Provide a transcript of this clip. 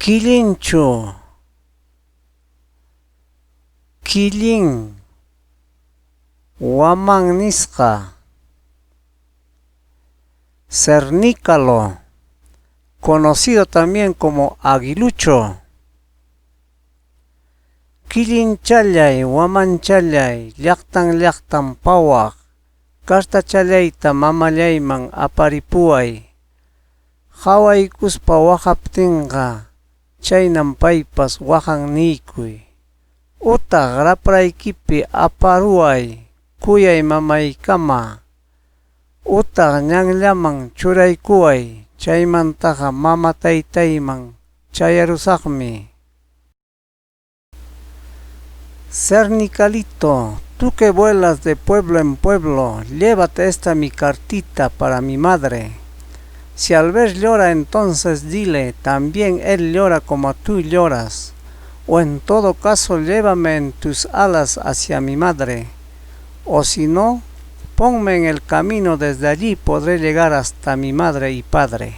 Quilinchu, Quilin, Waman nisqa, cernícalo, conocido también como aguilucho. Quilinchallay, Wamanchallay, llaqtan pawaq, kastachallayta mamallayman aparipuay. Hawaykuspa waqaptinqa, chaynan paypas waqan niykuy. Utaq rapraykipi aparuay, kuyay mamaykama. Utaq ñanllaman churaykuway, chaymantaqa mama taytayman chayarusaqmi. Cernicalito, tú que vuelas de pueblo en pueblo, llévate esta mi cartita para mi madre. Si al ver llora, entonces dile, también él llora como tú lloras. O en todo caso llévame en tus alas hacia mi madre. O si no, ponme en el camino, desde allí podré llegar hasta mi madre y padre.